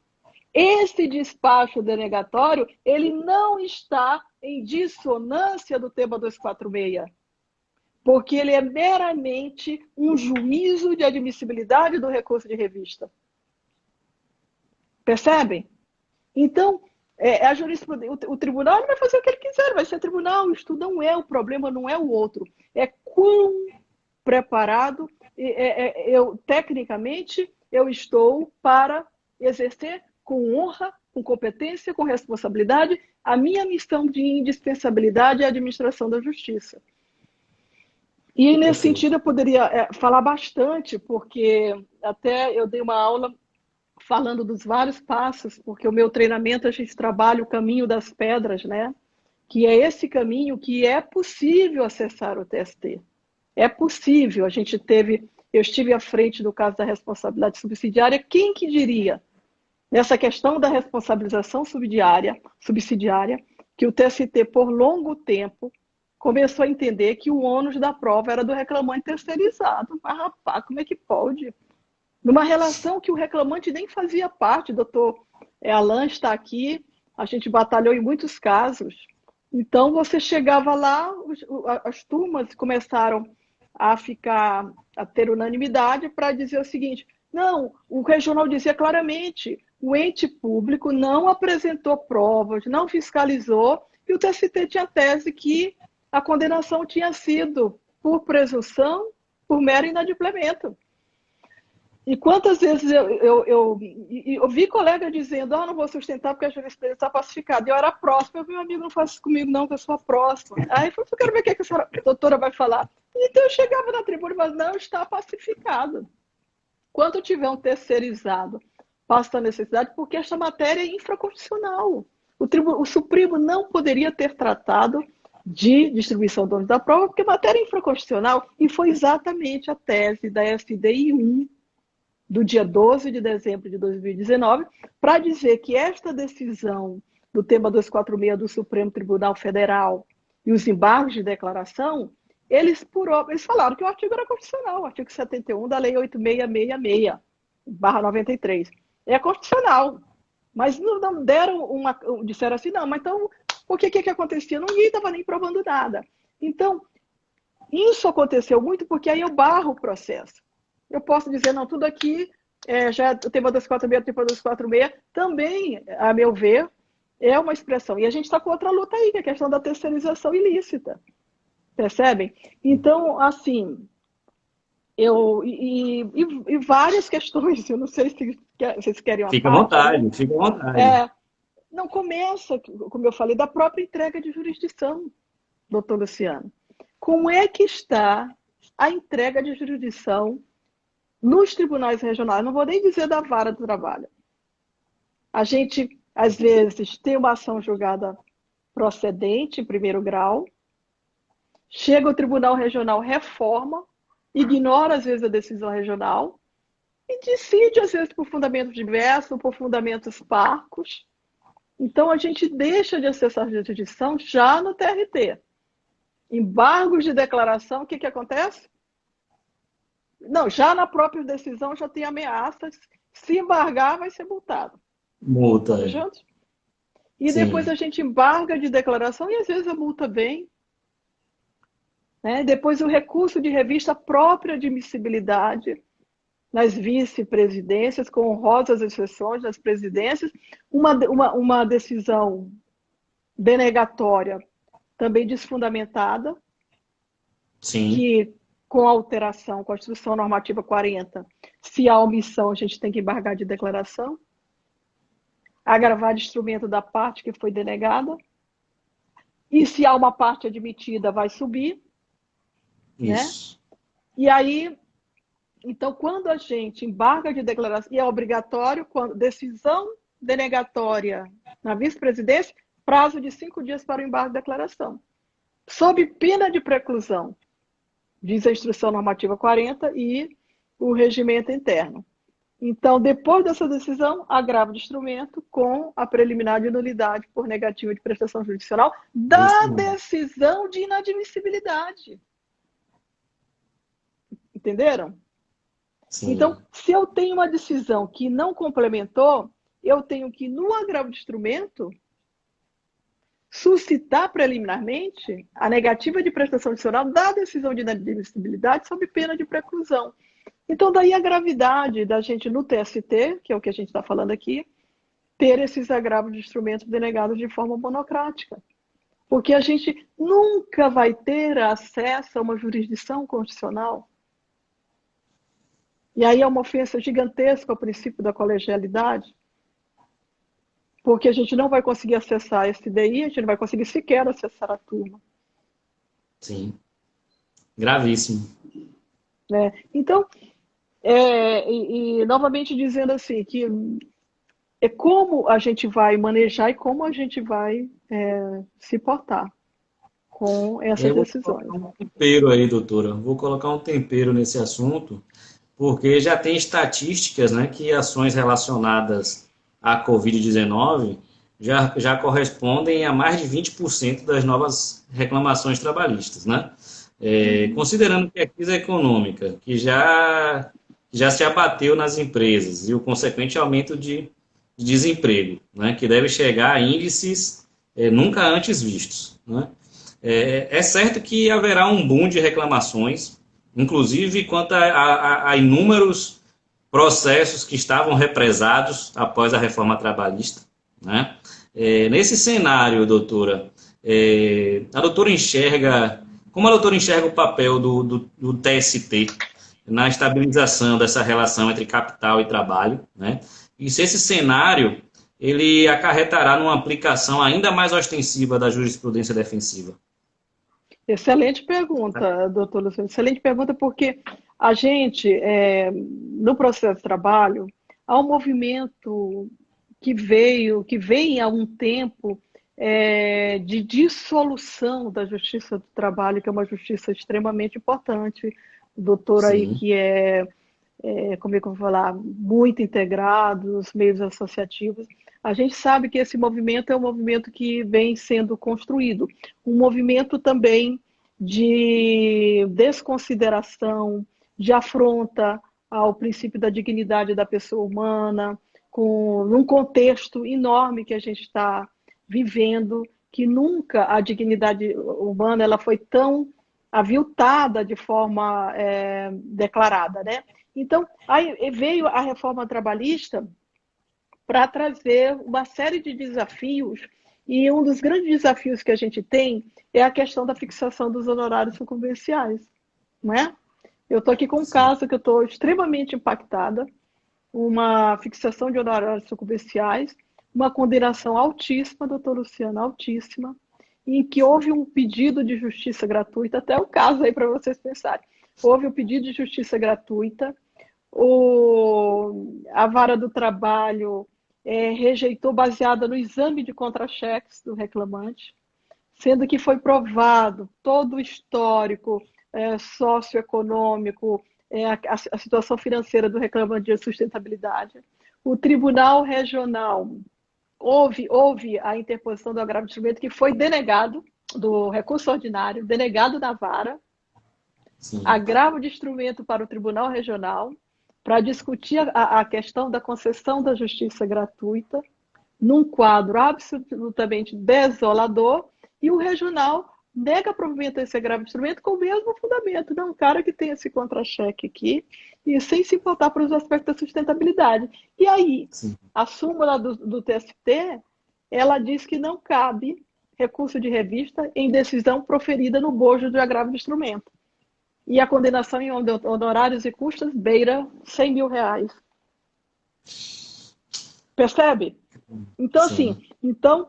Esse despacho denegatório, ele não está em dissonância do tema 246, porque ele é meramente um juízo de admissibilidade do recurso de revista. Percebem? Então, a jurisprudência, o tribunal ele vai fazer o que ele quiser, vai ser tribunal, isto não é o problema, não é o outro. É quão preparado, tecnicamente, eu estou para exercer com honra, com competência, com responsabilidade, a minha missão de indispensabilidade à administração da justiça. E, nesse sentido, eu poderia falar bastante, porque até eu dei uma aula falando dos vários passos, porque o meu treinamento a gente trabalha o caminho das pedras, né? Que é esse caminho que é possível acessar o TST. É possível. Eu estive à frente do caso da responsabilidade subsidiária. Quem que diria, nessa questão da responsabilização subsidiária, que o TST, por longo tempo, começou a entender que o ônus da prova era do reclamante terceirizado. Mas, rapaz, como é que pode? Numa relação que o reclamante nem fazia parte, o doutor Alan está aqui, a gente batalhou em muitos casos. Então, você chegava lá, as turmas começaram a ter unanimidade para dizer o seguinte, não, o regional dizia claramente, o ente público não apresentou provas, não fiscalizou, e o TST tinha tese que a condenação tinha sido por presunção, por mero inadimplemento. E quantas vezes eu vi colega dizendo, não vou sustentar porque a jurisprudência está pacificada. Eu era próxima, eu vi, meu amigo, não faça isso comigo não, que eu sou a próxima. Aí eu falei, eu quero ver o que essa doutora vai falar. Então eu chegava na tribuna e falava, não, está pacificado. Quando tiver um terceirizado, passa a necessidade, porque esta matéria é infraconstitucional. O Supremo não poderia ter tratado de distribuição do ônus da prova, porque matéria é infraconstitucional, e foi exatamente a tese da SDI 1, do dia 12 de dezembro de 2019, para dizer que esta decisão do tema 246 do Supremo Tribunal Federal e os embargos de declaração, eles falaram que o artigo era constitucional, o artigo 71 da Lei 8666/93. É constitucional. Mas não deram disseram assim, não, mas então, o que acontecia? Ninguém estava nem provando nada. Então, isso aconteceu muito porque aí eu barro o processo. Eu posso dizer, não, tudo aqui, o tema 246, o tema 246, também, a meu ver, é uma expressão. E a gente está com outra luta aí, que é a questão da terceirização ilícita. Percebem? Então, assim, e várias questões, eu não sei se vocês querem uma Fica à parte, vontade, fica à vontade. Não começa, como eu falei, da própria entrega de jurisdição, doutor Luciano. Como é que está a entrega de jurisdição nos tribunais regionais? Não vou nem dizer da vara do trabalho. A gente, às vezes, tem uma ação julgada procedente, em primeiro grau, chega o tribunal regional, reforma, ignora, às vezes, a decisão regional e decide, às vezes, por fundamentos diversos, por fundamentos parcos. Então, a gente deixa de acessar a jurisdição já no TRT. Embargos de declaração, o que acontece? Não, já na própria decisão já tem ameaças. Se embargar, vai ser multado. Multa. E sim, depois a gente embarga de declaração e às vezes a multa vem. Né? Depois o recurso de revista própria admissibilidade nas vice-presidências, com honrosas exceções nas presidências. Uma decisão denegatória também desfundamentada. Sim. Que com alteração, Constituição Normativa 40, se há omissão, a gente tem que embargar de declaração. agravar de instrumento da parte que foi denegada, e se há uma parte admitida, vai subir, né? Isso. E aí, então, quando a gente embarga de declaração, e é obrigatório, quando decisão denegatória na vice-presidência, prazo de 5 dias para o embargo de declaração, sob pena de preclusão, diz a Instrução Normativa 40 e o regimento interno. Então, depois dessa decisão, agravo de instrumento com a preliminar de nulidade por negativa de prestação jurisdicional da decisão de inadmissibilidade. Entenderam? Sim. Então, se eu tenho uma decisão que não complementou, eu tenho que, no agravo de instrumento, suscitar preliminarmente a negativa de prestação adicional da decisão de inadmissibilidade sob pena de preclusão. Então, daí a gravidade da gente no TST, que é o que a gente está falando aqui, ter esses agravos de instrumentos denegados de forma monocrática. Porque a gente nunca vai ter acesso a uma jurisdição constitucional. E aí é uma ofensa gigantesca ao princípio da colegialidade, porque a gente não vai conseguir acessar a SDI, a gente não vai conseguir sequer acessar a turma. Sim. Gravíssimo. Então, novamente dizendo assim, que é como a gente vai manejar e como a gente vai se portar com essas decisões. Vou colocar um tempero aí, doutora. Vou colocar um tempero nesse assunto, porque já tem estatísticas, né, que ações relacionadas à Covid-19 já correspondem a mais de 20% das novas reclamações trabalhistas, né? Considerando que a crise econômica, que já se abateu nas empresas, e o consequente aumento de desemprego, né, que deve chegar a índices nunca antes vistos, né? É certo que haverá um boom de reclamações, inclusive quanto a inúmeros processos que estavam represados após a reforma trabalhista, né? Nesse cenário, doutora, a doutora como a doutora enxerga o papel do TST na estabilização dessa relação entre capital e trabalho, né? E se esse cenário ele acarretará numa aplicação ainda mais ostensiva da jurisprudência defensiva? Excelente pergunta, doutor Luciano. Excelente pergunta, porque a gente, no processo de trabalho, há um movimento que vem há um tempo de dissolução da justiça do trabalho, que é uma justiça extremamente importante. O doutor aí que como é que eu vou falar, muito integrado, os meios associativos. A gente sabe que esse movimento é um movimento que vem sendo construído. Um movimento também de desconsideração, de afronta ao princípio da dignidade da pessoa humana, num contexto enorme que a gente está vivendo, que nunca a dignidade humana ela foi tão aviltada de forma declarada, né? Então, aí veio a reforma trabalhista para trazer uma série de desafios, e um dos grandes desafios que a gente tem é a questão da fixação dos honorários sucumbenciais, não é? Eu estou aqui com um caso que eu estou extremamente impactada, uma fixação de honorários sucumbenciais, uma condenação altíssima, doutor Luciano, altíssima, em que houve um pedido de justiça gratuita, até o caso aí para vocês pensarem. Houve um pedido de justiça gratuita, a vara do trabalho rejeitou baseada no exame de contra-cheques do reclamante, sendo que foi provado todo o histórico socioeconômico, a situação financeira do reclamante de sustentabilidade. O Tribunal Regional houve a interposição do agravo de instrumento que foi denegado, do recurso ordinário, denegado na vara, agravo de instrumento para o Tribunal Regional, para discutir a questão da concessão da justiça gratuita, num quadro absolutamente desolador, e o regional nega provimento a esse agravo de instrumento com o mesmo fundamento. Não, um cara que tem esse contra-cheque aqui, e sem se importar para os aspectos da sustentabilidade. E aí, a súmula do TST, ela diz que não cabe recurso de revista em decisão proferida no bojo de agravo de instrumento. E a condenação em honorários e custas beira R$100 mil. Percebe? Então, sim, assim,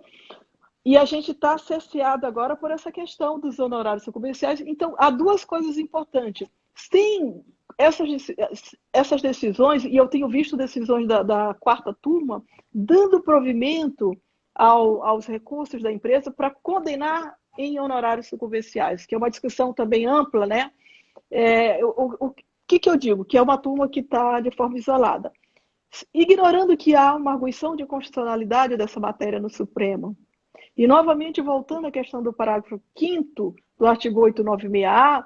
e a gente está cerceado agora por essa questão dos honorários sucumbenciais. Então, há duas coisas importantes. Sim, essas decisões, e eu tenho visto decisões da quarta turma, dando provimento aos recursos da empresa para condenar em honorários sucumbenciais, que é uma discussão também ampla, né? O que eu digo? Que é uma turma que está de forma isolada. Ignorando que há uma arguição de constitucionalidade dessa matéria no Supremo, e, novamente, voltando à questão do parágrafo 5º do artigo 896-A,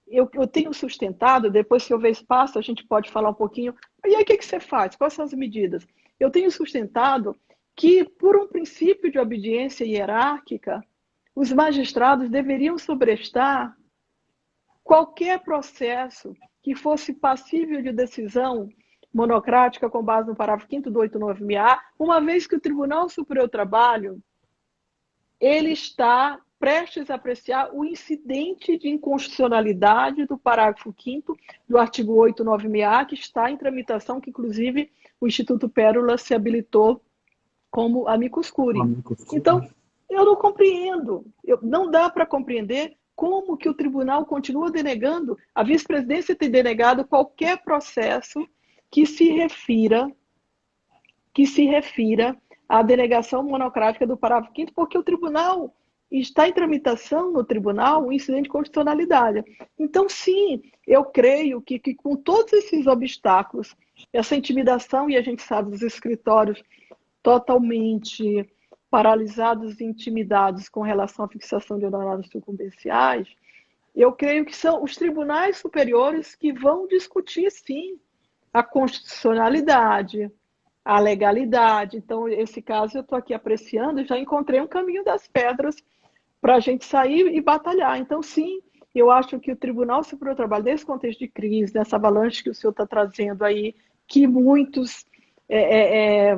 eu tenho sustentado, depois, se houver espaço, a gente pode falar um pouquinho. E aí, o que você faz? Quais são as medidas? Eu tenho sustentado que, por um princípio de obediência hierárquica, os magistrados deveriam sobrestar qualquer processo que fosse passível de decisão monocrática com base no parágrafo 5º do 896-A, uma vez que o Tribunal Superior do Trabalho ele está prestes a apreciar o incidente de inconstitucionalidade do parágrafo 5º do artigo 896-A, que está em tramitação, que inclusive o Instituto Pérola se habilitou como amicus curiae. Então, eu não compreendo, não dá para compreender como que o tribunal continua denegando, a vice-presidência tem denegado qualquer processo que se refira à denegação monocrática do parágrafo 5º, porque o tribunal está em tramitação no tribunal o incidente de constitucionalidade. Então, sim, eu creio que com todos esses obstáculos, essa intimidação, e a gente sabe, os escritórios totalmente paralisados e intimidados com relação à fixação de honorários sucumbenciais, eu creio que são os tribunais superiores que vão discutir, sim, a constitucionalidade, a legalidade. Então, esse caso eu estou aqui apreciando e já encontrei um caminho das pedras para a gente sair e batalhar. Então, sim, eu acho que o Tribunal Superior do Trabalho, nesse contexto de crise, nessa avalanche que o senhor está trazendo aí, que muitos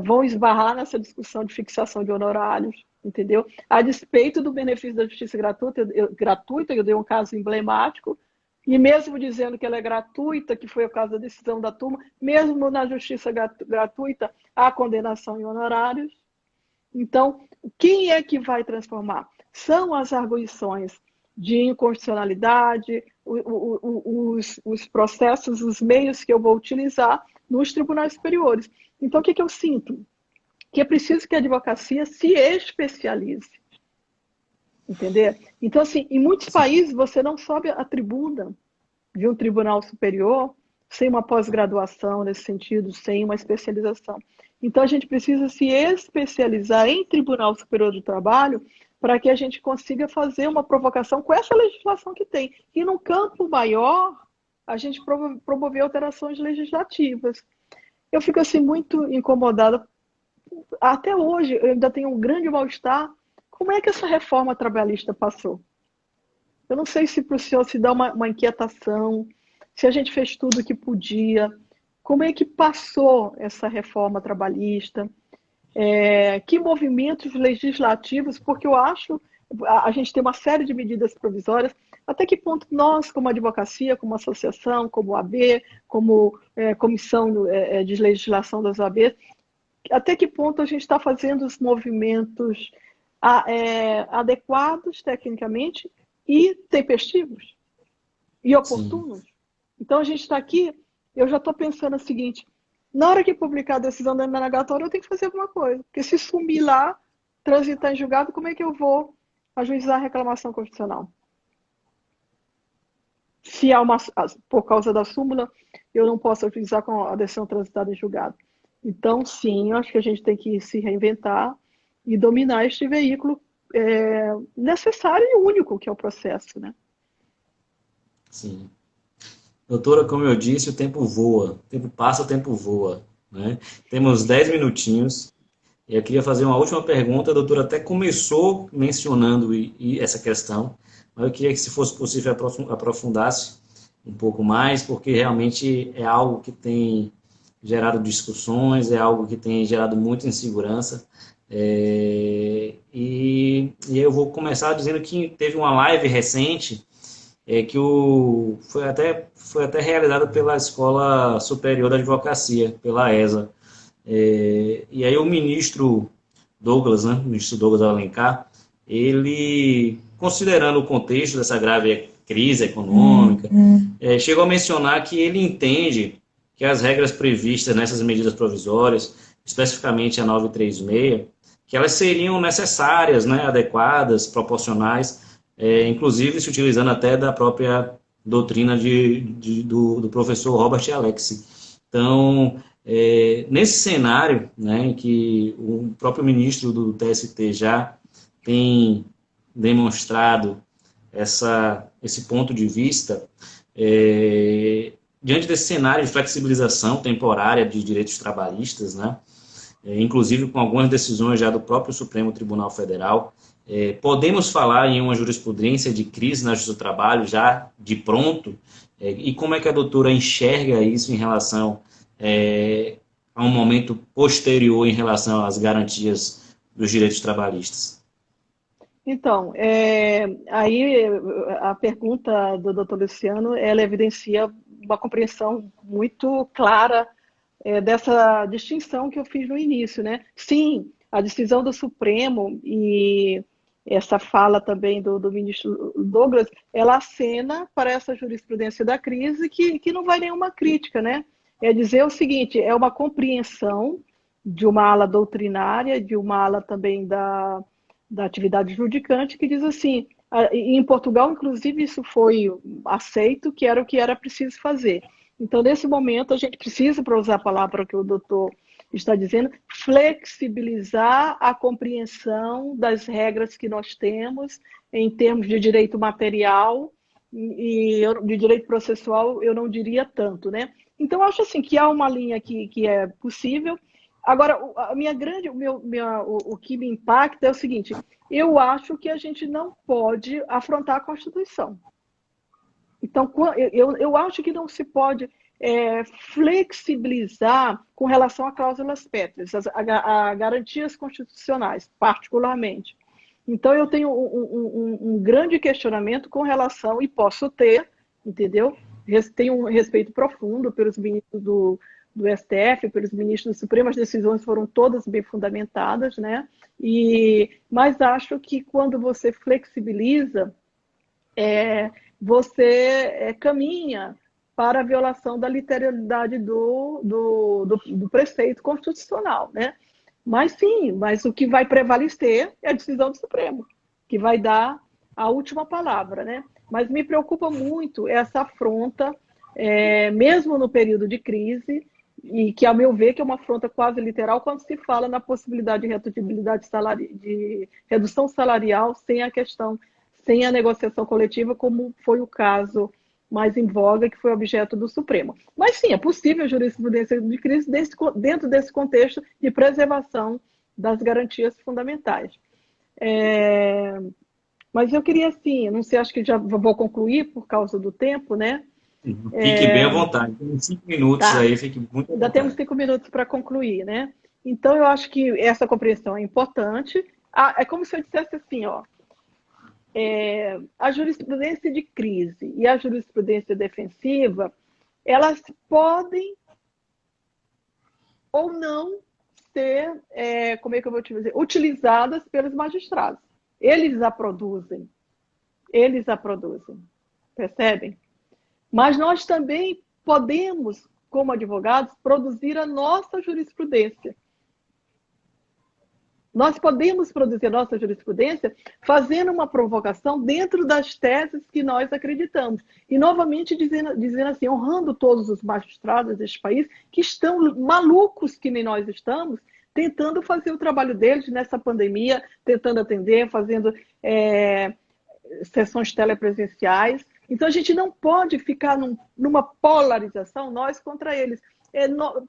vão esbarrar nessa discussão de fixação de honorários, entendeu? A despeito do benefício da justiça gratuita, eu dei um caso emblemático, e mesmo dizendo que ela é gratuita, que foi o caso da decisão da turma, mesmo na justiça gratuita, há condenação em honorários. Então, quem é que vai transformar? São as arguições de inconstitucionalidade, os processos, os meios que eu vou utilizar nos tribunais superiores. Então, o que eu sinto? Que é preciso que a advocacia se especialize. Entender? Então, assim, em muitos países você não sobe a tribuna de um tribunal superior sem uma pós-graduação nesse sentido, sem uma especialização. Então, a gente precisa se especializar em Tribunal Superior do Trabalho para que a gente consiga fazer uma provocação com essa legislação que tem. E no campo maior, a gente promover alterações legislativas. Eu fico assim muito incomodada. Até hoje, eu ainda tenho um grande mal-estar. Como é que essa reforma trabalhista passou? Eu não sei se para o senhor se dá uma inquietação, se a gente fez tudo o que podia. Como é que passou essa reforma trabalhista? Que movimentos legislativos? Porque eu acho a gente tem uma série de medidas provisórias. Até que ponto nós, como advocacia, como associação, como AB, como comissão de legislação das OAB, até que ponto a gente está fazendo os movimentos adequados tecnicamente e tempestivos e oportunos? Sim. Então a gente está aqui, eu já estou pensando o seguinte, na hora que publicar a decisão da indagatória eu tenho que fazer alguma coisa, porque se sumir lá, transitar em julgado, como é que eu vou ajuizar a reclamação constitucional? Se há por causa da súmula, eu não posso ajuizar com a decisão transitada em julgado. Então, sim, eu acho que a gente tem que se reinventar e dominar este veículo necessário e único que é o processo, né? Sim. Doutora, como eu disse, o tempo voa. O tempo passa, o tempo voa, né? Temos 10 minutinhos. E eu queria fazer uma última pergunta. A doutora até começou mencionando essa questão, mas eu queria que, se fosse possível, aprofundasse um pouco mais, porque realmente é algo que tem gerado discussões, é algo que tem gerado muita insegurança. E eu vou começar dizendo que teve uma live recente que foi até realizada pela Escola Superior da Advocacia, pela ESA. E aí o ministro Douglas, né, ministro Douglas Alencar, ele, considerando o contexto dessa grave crise econômica, chegou a mencionar que ele entende que as regras previstas nessas medidas provisórias, especificamente a 936, que elas seriam necessárias, né, adequadas, proporcionais, inclusive se utilizando até da própria doutrina do professor Robert Alexy. Então, nesse cenário, né, em que o próprio ministro do TST já tem demonstrado esse ponto de vista, diante desse cenário de flexibilização temporária de direitos trabalhistas, né, inclusive com algumas decisões já do próprio Supremo Tribunal Federal, podemos falar em uma jurisprudência de crise na justiça do trabalho já de pronto? E como é que a doutora enxerga isso em relação a um momento posterior em relação às garantias dos direitos trabalhistas? Então, aí a pergunta do Dr. Luciano, ela evidencia uma compreensão muito clara dessa distinção que eu fiz no início, né? Sim, a decisão do Supremo e essa fala também do ministro Douglas, ela acena para essa jurisprudência da crise que não vai nenhuma crítica, né? É dizer o seguinte, é uma compreensão de uma ala doutrinária, de uma ala também da atividade judicante, que diz assim, em Portugal, inclusive, isso foi aceito, que era o que era preciso fazer. Então, nesse momento, a gente precisa, para usar a palavra que o doutor está dizendo, flexibilizar a compreensão das regras que nós temos em termos de direito material e de direito processual, eu não diria tanto, né? Então, acho assim que há uma linha que é possível. Agora, o que me impacta é o seguinte, eu acho que a gente não pode afrontar a Constituição. Então, eu acho que não se pode flexibilizar com relação a cláusulas pétreas, a garantias constitucionais, particularmente. Então, eu tenho um grande questionamento com relação, e posso ter, entendeu? Tenho um respeito profundo pelos ministros do STF, pelos ministros do Supremo, as decisões foram todas bem fundamentadas, né? Mas acho que quando você flexibiliza, você caminha para a violação da literalidade do preceito constitucional, né? Mas sim, mas o que vai prevalecer é a decisão do Supremo, que vai dar a última palavra, né? Mas me preocupa muito essa afronta, mesmo no período de crise, e que, ao meu ver, que é uma afronta quase literal quando se fala na possibilidade de redutibilidade de redução salarial sem a negociação coletiva, como foi o caso mais em voga, que foi objeto do Supremo. Mas sim, é possível a jurisprudência de crise dentro desse contexto de preservação das garantias fundamentais. Mas eu queria, assim, não sei, acho que já vou concluir por causa do tempo, né? Fique bem à vontade, tem 5 minutos tá. Aí, fique muito à vontade. Ainda temos 5 minutos para concluir, né? Então, eu acho que essa compreensão é importante. É como se eu dissesse assim, ó, a jurisprudência de crise e a jurisprudência defensiva, elas podem ou não ser, como é que eu vou te dizer, utilizadas pelos magistrados. Eles a produzem, percebem? Mas nós também podemos, como advogados, produzir a nossa jurisprudência. Nós podemos produzir a nossa jurisprudência fazendo uma provocação dentro das teses que nós acreditamos. E, novamente, dizendo assim, honrando todos os magistrados deste país que estão malucos, que nem nós estamos, tentando fazer o trabalho deles nessa pandemia, tentando atender, fazendo sessões telepresenciais. Então, a gente não pode ficar numa polarização, nós contra eles.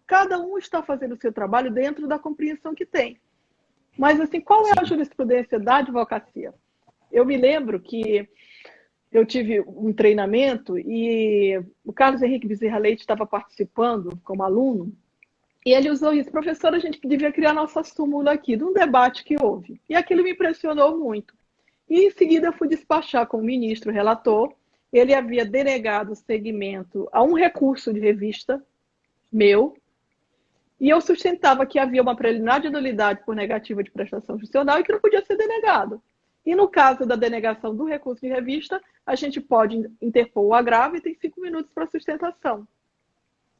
Cada um está fazendo o seu trabalho dentro da compreensão que tem. Mas, assim, qual é a jurisprudência da advocacia? Eu me lembro que eu tive um treinamento e o Carlos Henrique Bezerra Leite estava participando como aluno e ele usou isso. Professor, a gente devia criar nossa súmula aqui, de um debate que houve. E aquilo me impressionou muito. E, em seguida, eu fui despachar com o ministro relator. Ele havia denegado seguimento a um recurso de revista meu, E eu sustentava que havia uma preliminar de nulidade por negativa de prestação judicial e que não podia ser denegado. E no caso da denegação do recurso de revista, a gente pode interpor o agravo e tem 5 minutos para sustentação.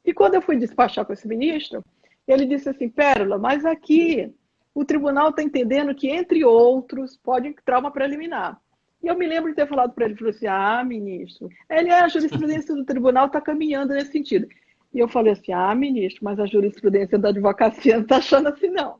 E quando eu fui despachar com esse ministro, ele disse assim, Pérola, mas aqui o tribunal está entendendo que, entre outros, pode entrar uma preliminar. E eu me lembro de ter falado para ele, falou assim, ministro, a jurisprudência do tribunal está caminhando nesse sentido. E eu falei assim, ministro, mas a jurisprudência da advocacia não está achando assim, não.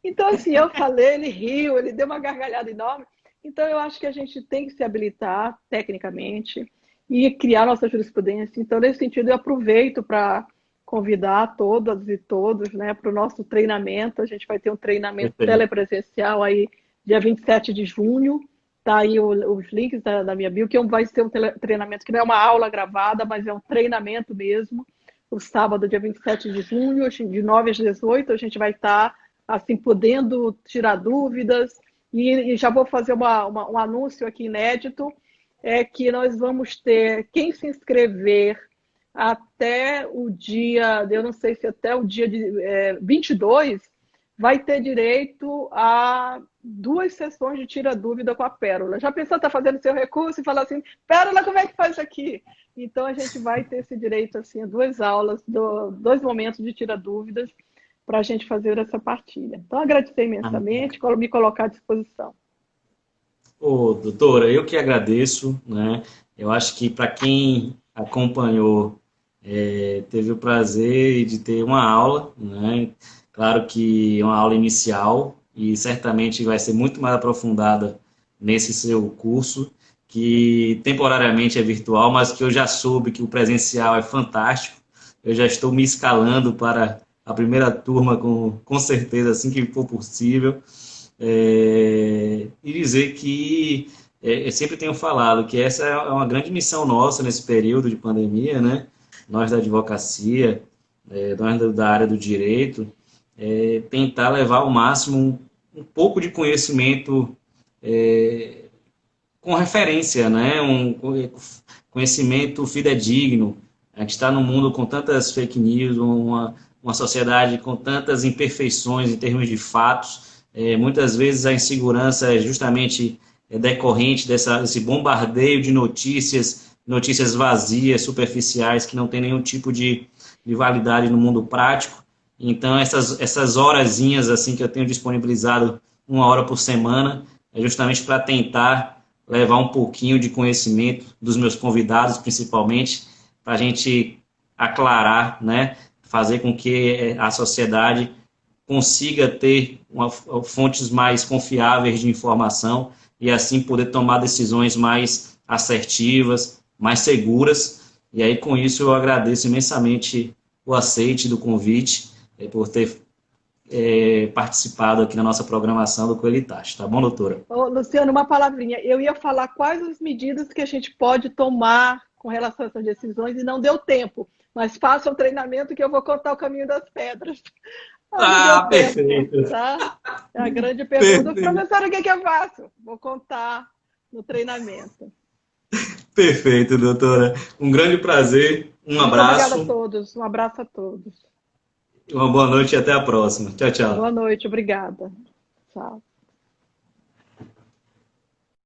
Então, assim, eu falei, ele riu, ele deu uma gargalhada enorme. Então, eu acho que a gente tem que se habilitar tecnicamente e criar nossa jurisprudência. Então, nesse sentido, eu aproveito para convidar todas e todos, né, para o nosso treinamento. A gente vai ter um treinamento telepresencial aí, dia 27 de junho. Está aí os links da minha bio, que vai ser um treinamento que não é uma aula gravada, mas é um treinamento mesmo. O sábado, dia 27 de junho, de 9 às 18, a gente vai estar assim, podendo tirar dúvidas. E já vou fazer um anúncio aqui inédito, que nós vamos ter, quem se inscrever até o dia, eu não sei se até o dia de 22, vai ter direito a 2 sessões de tira-dúvida com a Pérola. Já pensou estar fazendo seu recurso e falar assim, Pérola, como é que faz aqui? Então, a gente vai ter esse direito assim, a 2 aulas, 2 momentos de tira-dúvidas para a gente fazer essa partilha. Então, agradecer imensamente, me colocar à disposição. Doutora, eu que agradeço, né? Eu acho que para quem acompanhou, teve o prazer de ter uma aula, né? Claro que é uma aula inicial e certamente vai ser muito mais aprofundada nesse seu curso, que temporariamente é virtual, mas que eu já soube que o presencial é fantástico. Eu já estou me escalando para a primeira turma, com certeza, assim que for possível. E dizer que eu sempre tenho falado que essa é uma grande missão nossa nesse período de pandemia, né? Nós da advocacia, nós da área do direito, tentar levar ao máximo um pouco de conhecimento com referência, né? Um conhecimento fidedigno. A gente está num mundo com tantas fake news, uma sociedade com tantas imperfeições em termos de fatos. Muitas vezes a insegurança é justamente decorrente desse bombardeio de notícias vazias, superficiais, que não tem nenhum tipo de validade no mundo prático. Então, essas horazinhas assim, que eu tenho disponibilizado 1 hora por semana, é justamente para tentar levar um pouquinho de conhecimento dos meus convidados, principalmente, para a gente aclarar, né, fazer com que a sociedade consiga ter fontes mais confiáveis de informação e assim poder tomar decisões mais assertivas, mais seguras. E aí, com isso, eu agradeço imensamente o aceite do convite, por ter participado aqui na nossa programação do Coelitache. Tá bom, doutora? Luciano, uma palavrinha. Eu ia falar quais as medidas que a gente pode tomar com relação a essas decisões e não deu tempo. Mas faça um treinamento que eu vou contar o caminho das pedras. Perfeito. Tempo, tá? É a grande pergunta. Professora, o que eu faço? Vou contar no treinamento. Perfeito, doutora. Um grande prazer. Um abraço. Obrigada a todos. Um abraço a todos. Uma boa noite e até a próxima. Tchau, tchau. Boa noite, obrigada. Tchau.